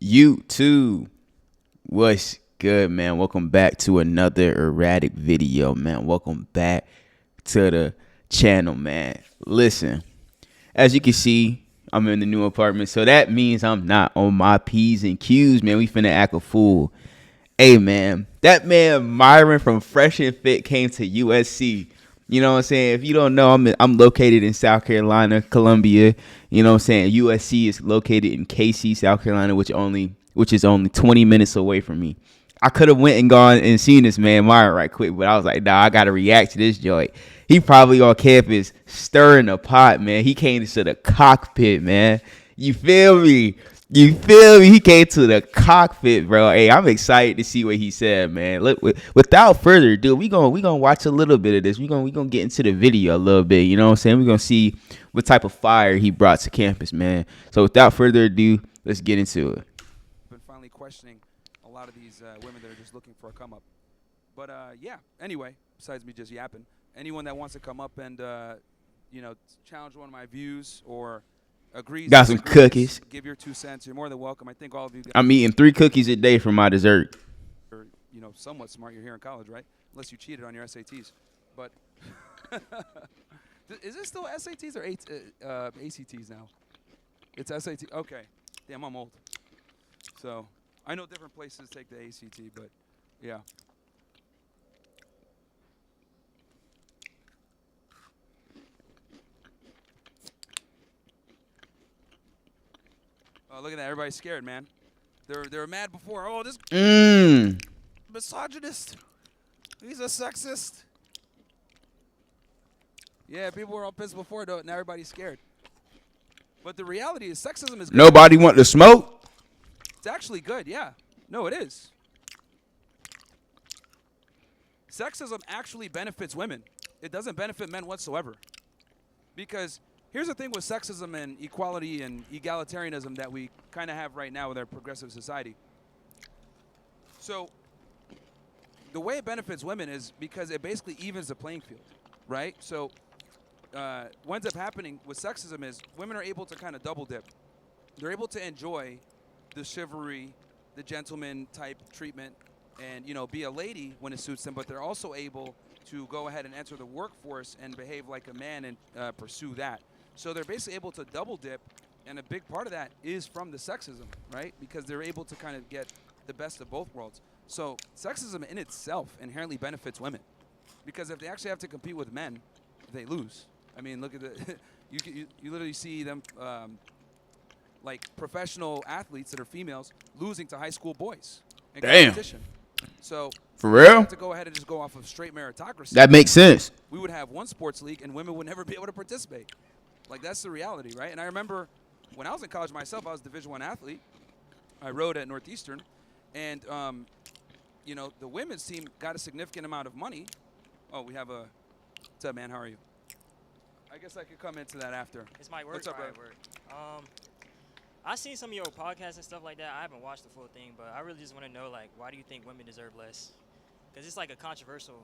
YouTube, what's good, man? Welcome back to another Erratic video, man. Welcome back to the channel, man. Listen, as you can see, I'm in the new apartment, so that means I'm not on my P's and Q's, man. We finna act a fool. Hey, man, that man Myron from Fresh and Fit came to USC. You know what I'm saying? If you don't know, I'm located in South Carolina, Columbia. You know what I'm saying? USC is located in KC, South Carolina, which is only 20 minutes away from me. I could have went and gone and seen this man Myron right quick, but I was like, nah, I gotta react to this joint. He probably on campus stirring the pot, man. He came to the cockpit, man. You feel me? You feel me? He came to the cockpit, bro. Hey, I'm excited to see what he said, man. Look, without further ado, we gonna watch a little bit of this. We gonna get into the video a little bit. You know what I'm saying? We gonna see what type of fire he brought to campus, man. So without further ado, let's get into it. Been finally questioning a lot of these women that are just looking for a come up. But yeah. Anyway, besides me just yapping, anyone that wants to come up and challenge one of my views or agrees, Got some cookies. give your 2 cents. You're more than welcome. I think all of you guys I'm eating 3 cookies a day for my dessert. are, somewhat smart. You're here in college, right? Unless you cheated on your SATs. But is it still SATs or ACTs now? It's SAT. Okay. Damn, I'm old. So I know different places take the ACT, but yeah. Oh, look at that! Everybody's scared, man. They were mad before. Oh, this misogynist. He's a sexist. Yeah, people were all pissed before, though. Now everybody's scared. But the reality is, sexism is good. Nobody want to smoke? It's actually good, yeah. No, it is. Sexism actually benefits women. It doesn't benefit men whatsoever. Because here's the thing with sexism and equality and egalitarianism that we kind of have right now with our progressive society. So the way it benefits women is because it basically evens the playing field, right? So what ends up happening with sexism is women are able to kind of double dip. They're able to enjoy the chivalry, the gentleman type treatment, and be a lady when it suits them, but they're also able to go ahead and enter the workforce and behave like a man and pursue that. So they're basically able to double dip, and a big part of that is from the sexism, right? Because they're able to kind of get the best of both worlds. So sexism in itself inherently benefits women, because if they actually have to compete with men, they lose. I mean, look at the you literally see them like professional athletes that are females losing to high school boys in competition. So For real? to go ahead and just go off of straight meritocracy, That makes sense. we would have one sports league and women would never be able to participate. Like, that's the reality, right? And I remember when I was in college myself, I was a Division I athlete. I rode at Northeastern, and the women's team got a significant amount of money. Oh, we have a. What's up, man? How are you? I guess I could come into that after. It's my work. What's up, bro? I've seen some of your podcasts and stuff like that. I haven't watched the full thing, but I really just want to know, like, why do you think women deserve less? Because it's like a controversial.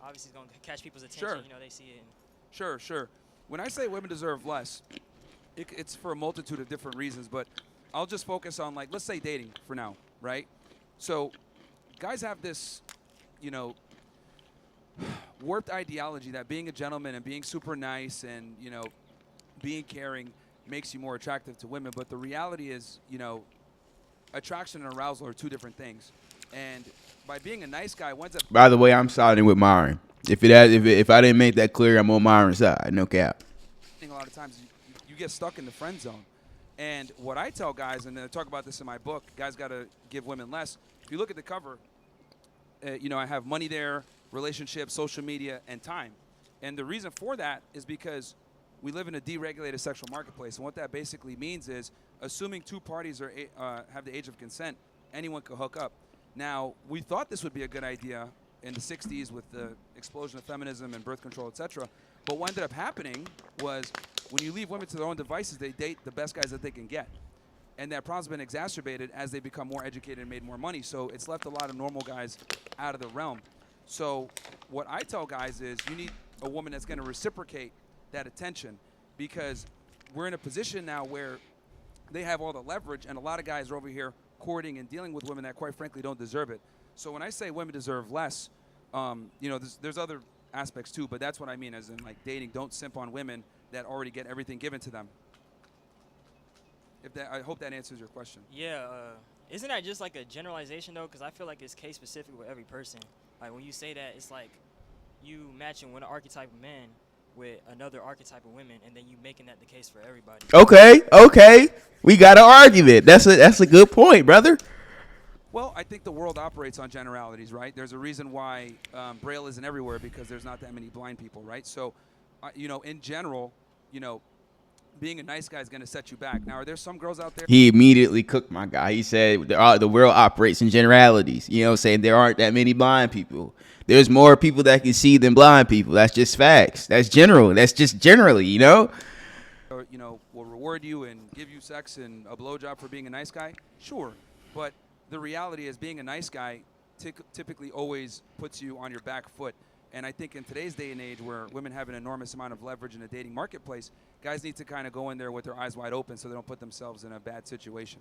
Obviously, it's going to catch people's attention. Sure. They see it. Sure. When I say women deserve less, it's for a multitude of different reasons, but I'll just focus on, like, let's say dating for now, right? So guys have this, warped ideology that being a gentleman and being super nice and, being caring makes you more attractive to women. But the reality is, attraction and arousal are two different things. And by being a nice guy, winds up. By the way, I'm siding with Myron. If I didn't make that clear, I'm on Myron's side. No cap. A lot of times you get stuck in the friend zone. And what I tell guys, and I talk about this in my book, guys got to give women less. If you look at the cover, I have money there, relationships, social media, and time. And the reason for that is because we live in a deregulated sexual marketplace. And what that basically means is, assuming two parties have the age of consent, anyone could hook up. Now, we thought this would be a good idea in the 60s with the explosion of feminism and birth control, etc. But what ended up happening was, when you leave women to their own devices, they date the best guys that they can get. And that problem's been exacerbated as they become more educated and made more money. So it's left a lot of normal guys out of the realm. So what I tell guys is, you need a woman that's going to reciprocate that attention, because we're in a position now where they have all the leverage, and a lot of guys are over here courting and dealing with women that, quite frankly, don't deserve it. So when I say women deserve less, there's other aspects too, but that's what I mean, as in like dating. Don't simp on women that already get everything given to them. I hope that answers your question. Yeah, isn't that just like a generalization though? Because I feel like it's case specific with every person. Like when you say that, it's like you matching one archetype of men with another archetype of women, and then you making that the case for everybody. Okay. We got an argument. That's a good point, brother. Well, I think the world operates on generalities, right? There's a reason why Braille isn't everywhere, because there's not that many blind people, right? So, in general, being a nice guy is going to set you back. Now, are there some girls out there? He immediately cooked my guy. He said the world operates in generalities. You know what I'm saying? There aren't that many blind people. There's more people that can see than blind people. That's just facts. That's general. That's just generally, Or, will reward you and give you sex and a blowjob for being a nice guy? Sure. But the reality is being a nice guy typically always puts you on your back foot. And I think in today's day and age, where women have an enormous amount of leverage in the dating marketplace, guys need to kind of go in there with their eyes wide open so they don't put themselves in a bad situation.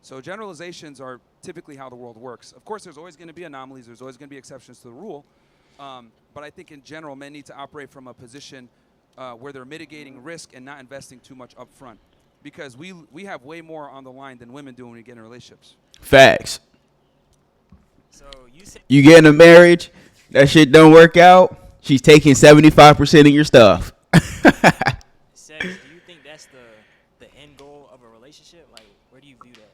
So generalizations are typically how the world works. Of course, there's always going to be anomalies. There's always going to be exceptions to the rule. But I think in general, men need to operate from a position where they're mitigating risk and not investing too much up front. Because we have way more on the line than women do when we get in relationships. Facts. So You get in a marriage, that shit don't work out, she's taking 75% of your stuff. sex, do you think that's the end goal of a relationship? Like, where do you view that?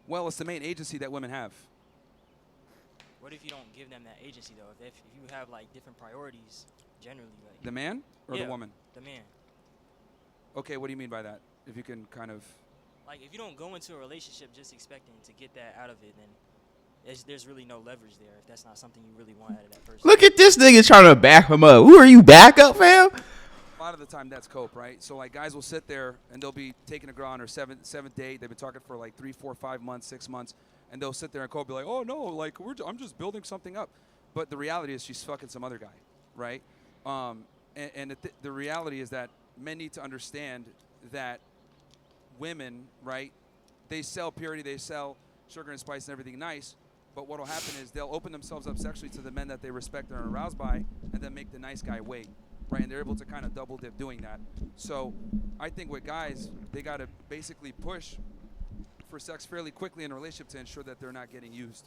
Well, it's the main agency that women have. What if you don't give them that agency, though? If you have, like, different priorities, generally, like... The man or the woman? The man. Okay, what do you mean by that? If you can kind of... Like, if you don't go into a relationship just expecting to get that out of it, then there's really no leverage there if that's not something you really want out of that person. Look at this nigga trying to back him up. Who are you, backup, fam? A lot of the time, that's cope, right? So, like, guys will sit there, and they'll be taking a girl on her seventh date. They've been talking for, like, 3, 4, 5 months, 6 months, and they'll sit there and cope, be like, oh, no, like, I'm just building something up. But the reality is she's fucking some other guy, right? And the reality is that men need to understand that women, right, they sell purity, they sell sugar and spice and everything nice, but what will happen is they'll open themselves up sexually to the men that they respect and are aroused by, and then make the nice guy wait, right? And they're able to kind of double dip doing that. So I think with guys, they got to basically push for sex fairly quickly in a relationship to ensure that they're not getting used.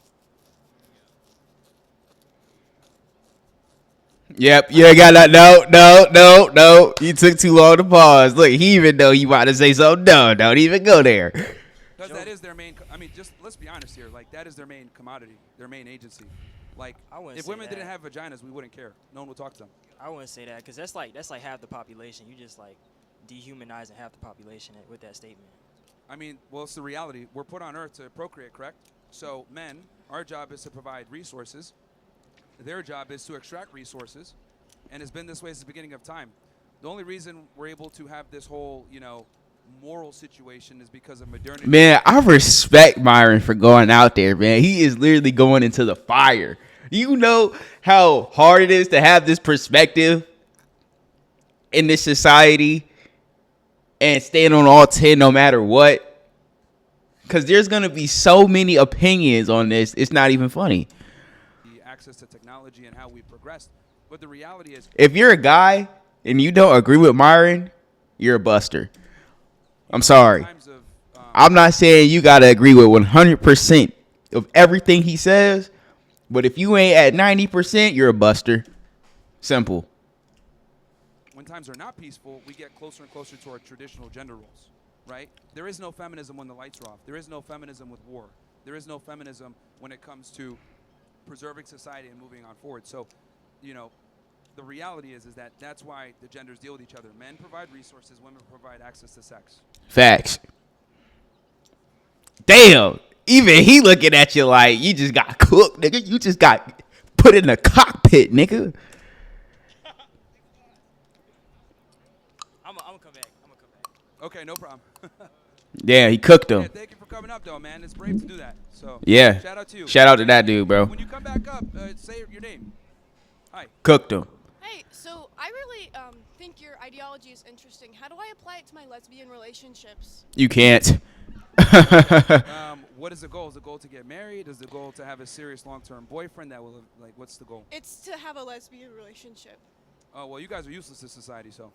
Yep, you ain't got that. No. You took too long to pause. Look, he even know you about to say something. No, don't even go there. Because that is their main, just let's be honest here. Like, that is their main commodity, their main agency. Like, if women didn't have vaginas, we wouldn't care. No one would talk to them. I wouldn't say that, because that's like half the population. You just, like, dehumanizing half the population with that statement. Well, it's the reality. We're put on Earth to procreate, correct? So men, our job is to provide resources. Their job is to extract resources, and it's been this way since the beginning of time. The only reason we're able to have this whole, moral situation is because of modernity. Man, I respect Myron for going out there, man. He is literally going into the fire. You know how hard it is to have this perspective in this society and stand on all 10 no matter what? Because there's going to be so many opinions on this. It's not even funny. Access to technology and how we progressed, but the reality is, if you're a guy and you don't agree with Myron, you're a buster. I'm sorry. I'm not saying you gotta agree with 100% of everything he says, but if you ain't at 90%, you're a buster. Simple. When times are not peaceful, we get closer and closer to our traditional gender roles, right? There is no feminism when the lights are off. There is no feminism with war. There is no feminism when it comes to preserving society and moving on forward. So, the reality is that that's why the genders deal with each other. Men provide resources, women provide access to sex. Facts. Damn. Even he looking at you like you just got cooked, nigga. You just got put in the cockpit, nigga. I'm gonna come back. Okay, no problem. Yeah, he cooked him. Yeah, thank you for coming up, though, man. It's brave to do that. So yeah. Shout out to you. Shout out to that dude, bro. When you come back up, say your name. Hi. Cooked him. Hey, so I really think your ideology is interesting. How do I apply it to my lesbian relationships? You can't. What is the goal? Is the goal to get married? Is the goal to have a serious long-term boyfriend that will, like, what's the goal? It's to have a lesbian relationship. Oh, well, you guys are useless to society, so.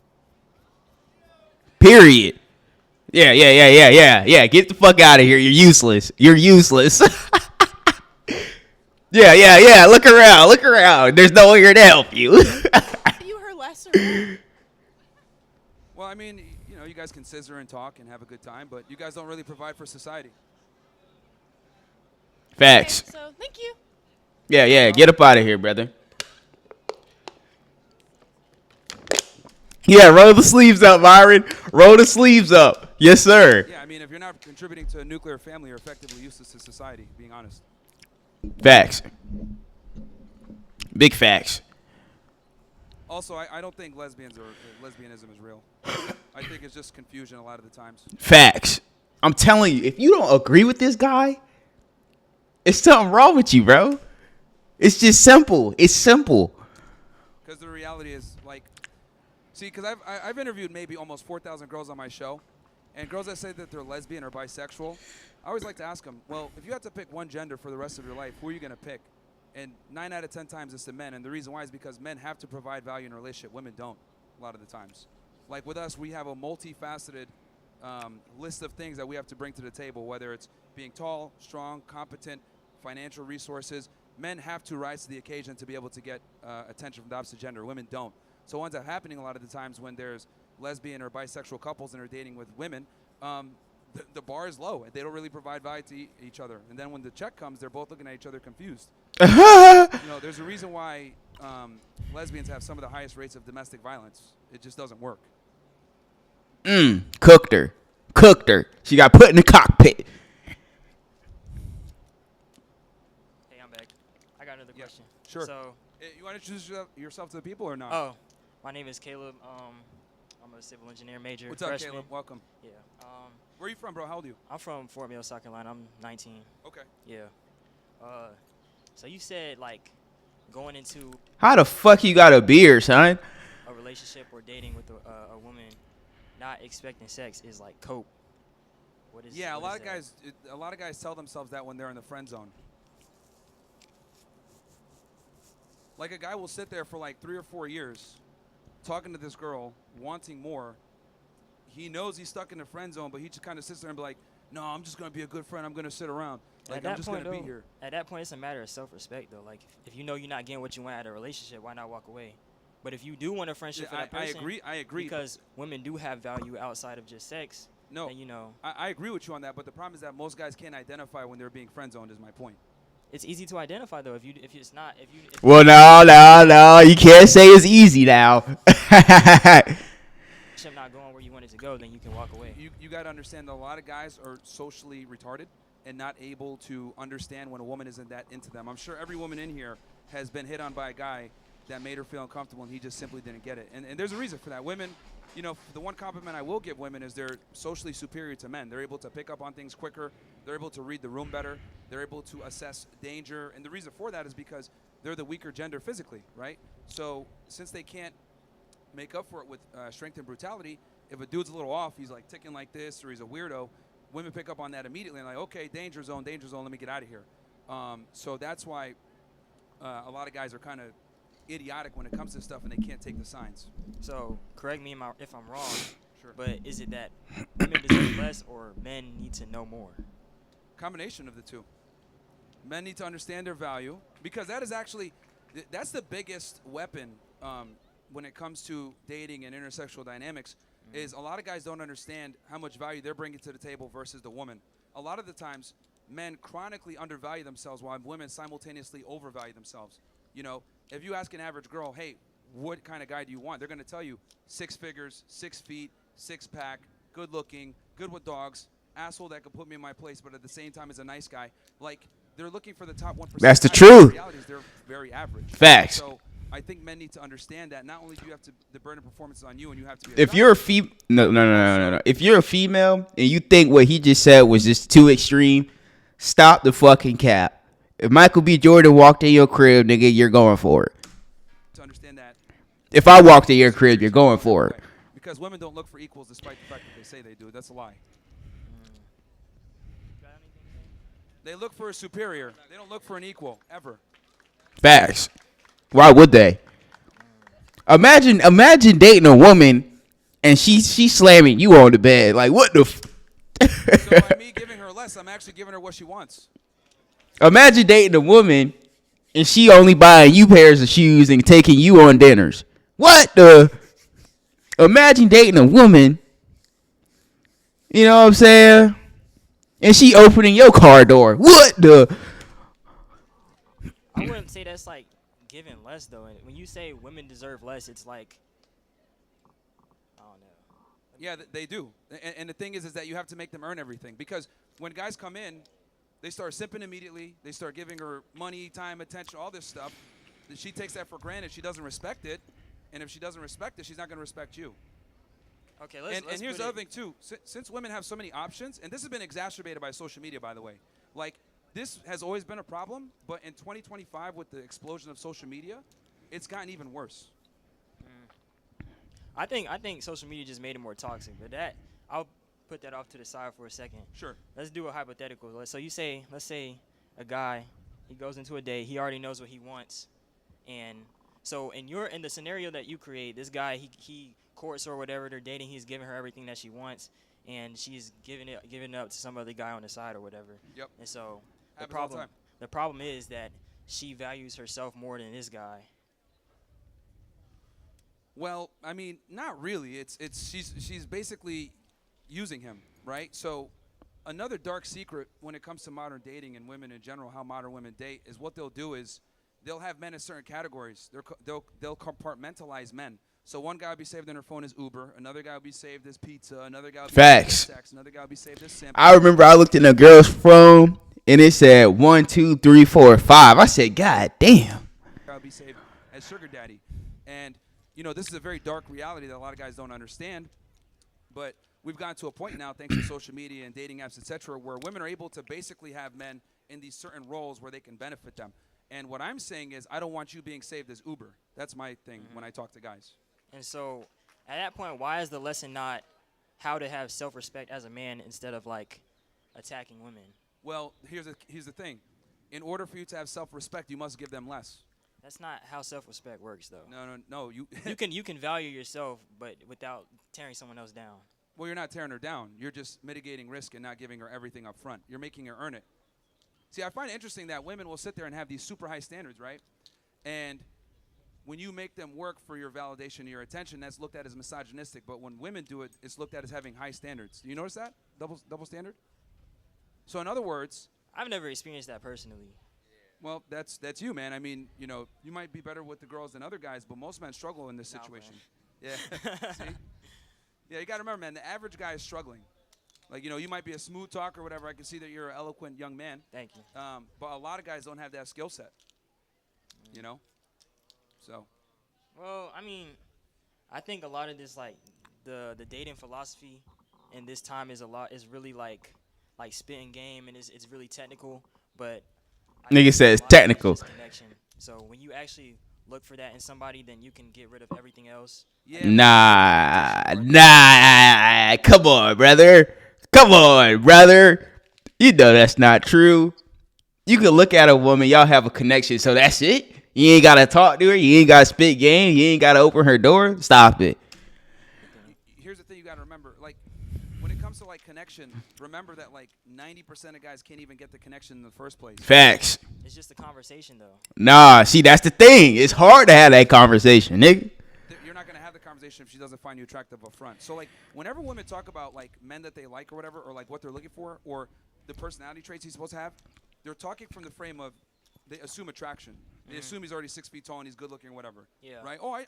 Period. Yeah. Get the fuck out of here. You're useless. You're useless. Yeah. Look around. There's no one here to help you. You her less or more? Well, I mean, you know, you guys can scissor and talk and have a good time, but you guys don't really provide for society. Facts. Okay, so thank you. Yeah. Get up out of here, brother. Yeah, roll the sleeves up, Myron. Roll the sleeves up. Yes, sir. Yeah, I mean, if you're not contributing to a nuclear family, you're effectively useless to society, being honest. Facts. Big facts. Also, I don't think lesbianism is real. I think it's just confusion a lot of the times. Facts. I'm telling you, if you don't agree with this guy, it's something wrong with you, bro. It's just simple. It's simple. Because the reality is, like, see, because I've interviewed maybe almost 4,000 girls on my show, and girls that say that they're lesbian or bisexual, I always like to ask them, well, if you had to pick one gender for the rest of your life, who are you going to pick? And 9 out of 10 times it's the men, and the reason why is because men have to provide value in a relationship. Women don't, a lot of the times. Like with us, we have a multifaceted list of things that we have to bring to the table, whether it's being tall, strong, competent, financial resources. Men have to rise to the occasion to be able to get attention from the opposite gender. Women don't. So what ends up happening a lot of the times when there's lesbian or bisexual couples and are dating with women, the bar is low. They don't really provide value to each other. And then when the check comes, they're both looking at each other confused. You know, there's a reason why lesbians have some of the highest rates of domestic violence. It just doesn't work. Cooked her. She got put in the cockpit. Hey, I'm back. I got another Yeah, question. sure. So, You want to introduce yourself to the people or not? oh, my name is Caleb. I'm a civil engineer major. What's up, freshman. Caleb? Welcome. Yeah. Where are you from, bro? How old are you? I'm from Fort Mill, South Carolina. I'm 19. Okay. Yeah. So you said like going into How the fuck you got a beard, son? a relationship or dating with a woman, not expecting sex is like cope. What is? Yeah, a what lot is of that? guys. A lot of guys tell themselves that when they're in the friend zone. Like a guy will sit there for like 3 or 4 years, talking to this girl, wanting more. He knows he's stuck in the friend zone, but he just kind of sits there and be like, "No, I'm just gonna be a good friend. I'm gonna sit around. Like I'm just gonna be here." At that point, it's a matter of self-respect, though. Like, if you know you're not getting what you want out of a relationship, why not walk away? But if you do want a friendship for that person, I agree. because women do have value outside of just sex. No, then, you know, I agree with you on that. But the problem is that most guys can't identify when they're being friend zoned. Is my point. it's easy to identify though. If it's not, if Well, no. You can't say it's easy now. relationship not going where you want it to go, then you can walk away. You got to understand that a lot of guys are socially retarded and not able to understand when a woman isn't that into them. I'm sure every woman in here has been hit on by a guy that made her feel uncomfortable, and he just simply didn't get it. And there's a reason for that. Women, you know, the one compliment I will give women is they're socially superior to men. They're able to pick up on things quicker. They're able to read the room better. They're able to assess danger. And the reason for that is because they're the weaker gender physically, right? So since they can't make up for it with strength and brutality, if a dude's a little off, he's like ticking like this, or he's a weirdo, women pick up on that immediately and like, okay, danger zone, let me get out of here. So that's why a lot of guys are kind of idiotic when it comes to stuff and they can't take the signs. So correct me if I'm wrong, Sure. but is it that women deserve less or men need to know more? Combination of the two. Men need to understand their value, because that is actually, that's the biggest weapon when it comes to dating and intersexual dynamics, is a lot of guys don't understand how much value they're bringing to the table versus the woman. A lot of the times, men chronically undervalue themselves while women simultaneously overvalue themselves. You know, if you ask an average girl, hey, what kind of guy do you want? They're going to tell you 6 figures, 6 feet, 6-pack, good looking, good with dogs, asshole that could put me in my place, but at the same time is a nice guy. Like, they're looking for the top 1%. That's the guys, truth. but the reality is they're very average. Facts. So I think men need to understand that not only do you have to, the burden of performance is on you, and you have to be. If you're a no. If you're a female and you think what he just said was just too extreme, stop the fucking cap. If Michael B. Jordan walked in your crib, nigga, you're going for it. to understand that. If I walked in your crib, you're going for it. Because women don't look for equals despite the fact that they say they do. That's a lie. They look for a superior. They don't look for an equal, ever. Facts. Why would they? Imagine dating a woman and she slamming you on the bed. Like, what the So by me giving her less, I'm actually giving her what she wants. Imagine dating a woman and she only buying you pairs of shoes and taking you on dinners. What the? Imagine dating a woman, you know what I'm saying? And she opening your car door. What the? I wouldn't say that's like giving less though. And when you say women deserve less, it's like I don't know. Yeah, they do. And the thing is that you have to make them earn everything. Because when guys come in, they start simping immediately. They start giving her money, time, attention, all this stuff. She takes that for granted. She doesn't respect it. And if she doesn't respect it, she's not going to respect you. Okay, let's And here's put the it- other thing, too. Since women have so many options, and this has been exacerbated by social media, by the way. Like, this has always been a problem, but in 2025, with the explosion of social media, it's gotten even worse. I think social media just made it more toxic, but I'll put that off to the side for a second. Sure. Let's do a hypothetical. So let's say a guy, he goes into a date, he already knows what he wants, and so in the scenario that you create, this guy he courts or whatever, they're dating, he's giving her everything that she wants, and she's giving it up to some other guy on the side or whatever. Yep. And so Happens all the time. the problem is that she values herself more than this guy. Well, I mean, not really. She's basically using him, right? So another dark secret when it comes to modern dating and women in general, how modern women date, is what they'll do is they'll have men in certain categories. They'll compartmentalize men. So one guy will be saved on her phone as Uber, another guy will be saved as pizza, another guy will be Facts. saved as sex, another guy will be saved as simp. I remember I looked in a girl's phone and it said 1, 2, 3, 4, 5. I said, God damn. I'll be saved as sugar daddy. And, you know, this is a very dark reality that a lot of guys don't understand. But we've gotten to a point now, thanks to social media and dating apps, etc., where women are able to basically have men in these certain roles where they can benefit them. And what I'm saying is I don't want you being saved as Uber. That's my thing when I talk to guys. And so at that point, why is the lesson not how to have self-respect as a man instead of like attacking women? Well, here's the thing. In order for you to have self-respect, you must give them less. That's not how self-respect works, though. No. You can value yourself, but without tearing someone else down. Well, you're not tearing her down. You're just mitigating risk and not giving her everything up front. You're making her earn it. See, I find it interesting that women will sit there and have these super high standards, right? And when you make them work for your validation and your attention, that's looked at as misogynistic. But when women do it, it's looked at as having high standards. Do you notice that? Double standard? So in other words, I've never experienced that personally. well, that's you, man. I mean, you know, you might be better with the girls than other guys, but most men struggle in this No, situation. Yeah. See? Yeah, you got to remember, man, the average guy is struggling. Like, you know, you might be a smooth talker or whatever. I can see that you're an eloquent young man. Thank you. But a lot of guys don't have that skill set. You know? So, Well, I mean, I think a lot of this, like, the dating philosophy in this time is really like spitting game, and it's really technical. But I Nigga think says a lot of it is technical. just connection. So when you actually look for that in somebody, then you can get rid of everything else. yeah. Nah. Come on, brother. You know that's not true. You can look at a woman, y'all have a connection, so that's it. You ain't gotta talk to her. You ain't gotta spit game. You ain't gotta open her door. Stop it. Here's the thing you got to remember. Like, when it comes to, like, connection, remember that, like, 90% of guys can't even get the connection in the first place. Facts. It's just a conversation, though. Nah, see, that's the thing. It's hard to have that conversation, nigga. You're not going to have the conversation if she doesn't find you attractive up front. So, like, whenever women talk about, like, men that they like or whatever, or, like, what they're looking for, or the personality traits he's supposed to have, they're talking from the frame of they assume attraction. They assume he's already 6 feet tall and he's good looking or whatever. Yeah. Right? Oh, I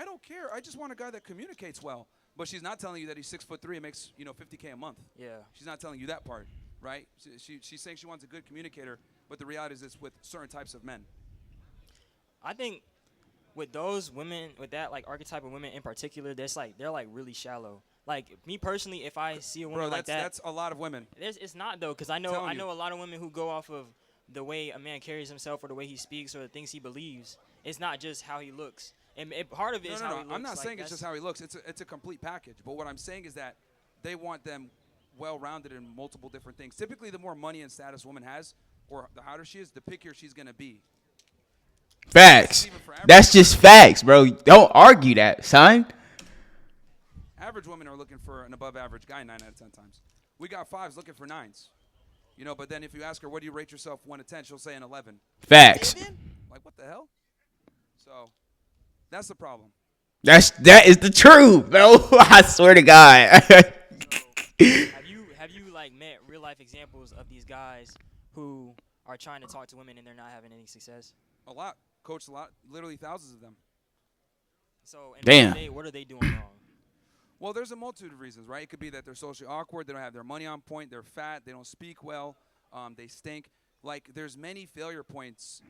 don't care. I just want a guy that communicates well. But she's not telling you that he's 6'3" and makes, you know, $50K a month. Yeah. She's not telling you that part, right? She's saying she wants a good communicator, but the reality is it's with certain types of men. I think with those women, with that like archetype of women in particular, they're like really shallow. Like me personally, if I see a woman Bro, like that, that's a lot of women. it's not though, because I Telling you. know a lot of women who go off of the way a man carries himself or the way he speaks or the things he believes. It's not just how he looks. And part of it is how he looks. I'm not like, saying it's just how he looks. It's a complete package. But what I'm saying is that they want them well-rounded in multiple different things. Typically, the more money and status a woman has, or the hotter she is, the pickier she's going to be. Facts. That's just facts, bro. Don't argue that, son. Average women are looking for an above-average guy 9 out of 10 times. We got 5s looking for 9s. You know, but then if you ask her, what do you rate yourself 1 to 10, she'll say an 11. Facts. Like, what the hell? So, that's the problem. That is the truth, bro. I swear to God. Have you like met real life examples of these guys who are trying to talk to women and they're not having any success? A lot. Coached a lot. Literally thousands of them. So, Damn. What are they doing wrong? Well, there's a multitude of reasons, right? It could be that they're socially awkward, they don't have their money on point, they're fat, they don't speak well, they stink. Like, there's many failure points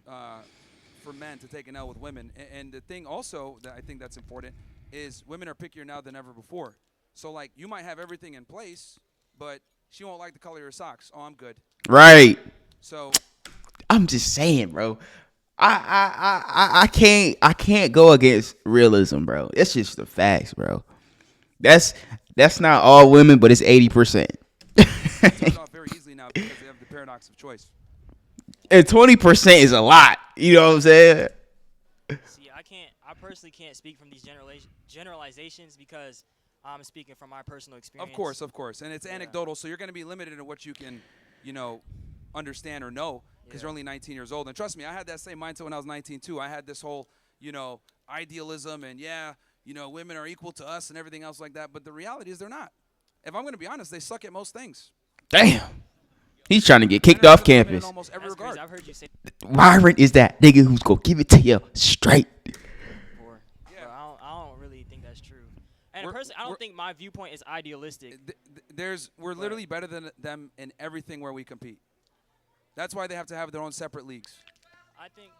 for men to take an L with women. And the thing also that I think that's important is women are pickier now than ever before. So, like, you might have everything in place, but she won't like the color of your socks. Oh, I'm good. Right. So I'm just saying, bro. I can't go against realism, bro. It's just the facts, bro. That's not all women, but it's 80%. it turns off very easily now because they have the paradox of choice. And 20% is a lot. You know what I'm saying? See, I personally can't speak from these generalizations because I'm speaking from my personal experience. Of course. And it's anecdotal, so you're going to be limited in what you can, understand or know because you're only 19 years old. And trust me, I had that same mindset when I was 19 too. I had this whole, idealism and women are equal to us and everything else like that. But the reality is they're not. If I'm going to be honest, they suck at most things. Damn. He's trying to get kicked off campus. In almost every regard. Crazy. I've heard you say Myron is that nigga who's going to give it to you straight. before. Yeah. I don't really think that's true. And personally, I don't think my viewpoint is idealistic. We're literally better than them in everything where we compete. That's why they have to have their own separate leagues. I think.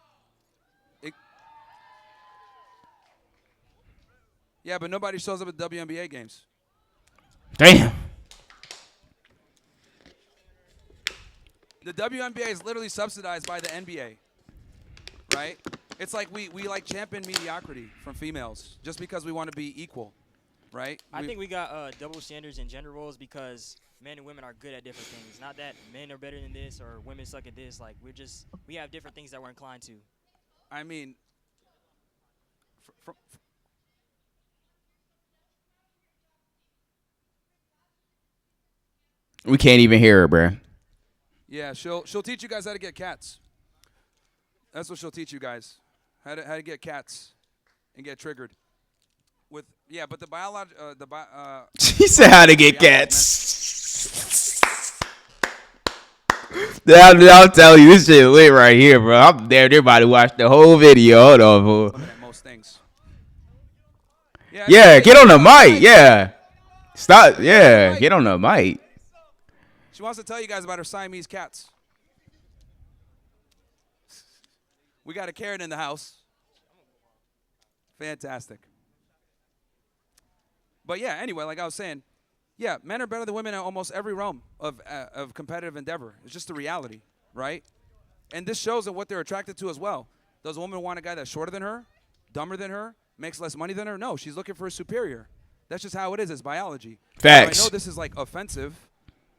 Yeah, but nobody shows up at WNBA games. Damn. The WNBA is literally subsidized by the NBA, right? It's like we like champion mediocrity from females just because we want to be equal, right? I think we got double standards in gender roles because men and women are good at different things. Not that men are better than this or women suck at this. Like we have different things that we're inclined to. I mean, We can't even hear her, bro. yeah, she'll teach you guys how to get cats. That's what she'll teach you guys, how to get cats and get triggered. But the She said how to get cats. I'll tell you, this shit lit right here, bro. I'm there. Everybody watch the whole video. Hold on, fool. Looking at most things. Yeah, get on the mic. Yeah. Stop. Yeah, get on the mic. She wants to tell you guys about her Siamese cats. We got a Karen in the house. Fantastic. But yeah, anyway, like I was saying, yeah, men are better than women in almost every realm of competitive endeavor. It's just the reality, right? And this shows that what they're attracted to as well. Does a woman want a guy that's shorter than her, dumber than her, makes less money than her? No, she's looking for a superior. That's just how it is. It's biology. Facts. Now, I know this is like offensive,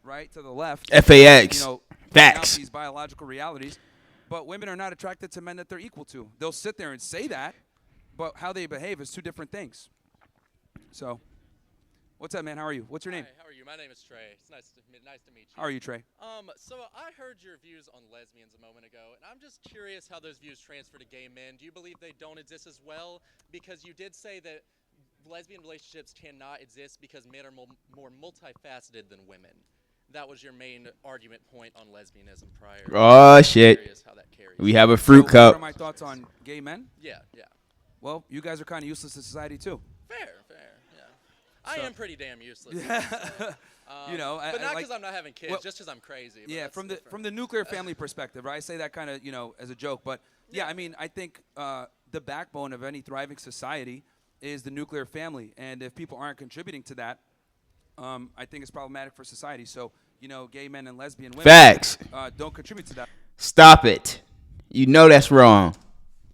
right, to the left. FAX. Facts. These biological realities. But women are not attracted to men that they're equal to. They'll sit there and say that, but how they behave is two different things. So, what's up, man? How are you? What's your name? Hi, how are you? My name is Trey. It's nice to meet you. How are you, Trey? So I heard your views on lesbians a moment ago, and I'm just curious how those views transfer to gay men. Do you believe they don't exist as well? Because you did say that lesbian relationships cannot exist because men are more multifaceted than women. That was your main argument point on lesbianism prior. Oh, shit. How that carries. We have a fruit What cup. are my thoughts on gay men? Yeah. Well, you guys are kind of useless to society, too. Fair, yeah. I am pretty damn useless. but not because I'm not having kids, just because I'm crazy. Yeah, from the nuclear family perspective, right? I say that kind of, as a joke. But, yeah, I mean, I think the backbone of any thriving society is the nuclear family. And if people aren't contributing to that, I think it's problematic for society. So, gay men and lesbian women Facts. don't contribute to that. Stop it. You know that's wrong.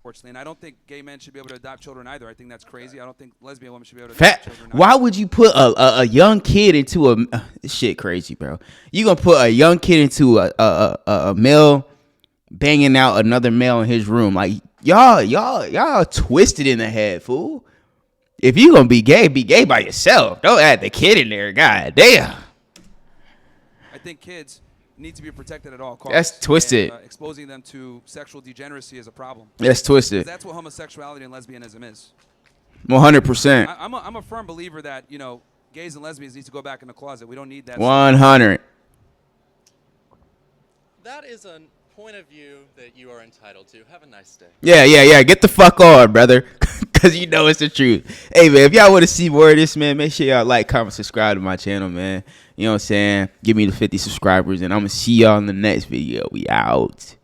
unfortunately. And I don't think gay men should be able to adopt children either. I think that's crazy. I don't think lesbian women should be able to adopt children either. Why would you put a young kid into a shit crazy, bro? You gonna put a young kid into a male banging out another male in his room? Like y'all twisted in the head, fool. If you gonna be gay by yourself. Don't add the kid in there. God damn. I think kids need to be protected at all costs. That's twisted. And, exposing them to sexual degeneracy is a problem. That's twisted. That's what homosexuality and lesbianism is. 100%. I'm a firm believer that, you know, gays and lesbians need to go back in the closet. We don't need that. 100. That is a point of view that you are entitled to. Have a nice day. Yeah. Get the fuck on, brother. Because you know it's the truth. Hey, man, if y'all want to see more of this, man, make sure y'all like, comment, subscribe to my channel, man. You know what I'm saying? Give me the 50 subscribers, and I'm going to see y'all in the next video. We out.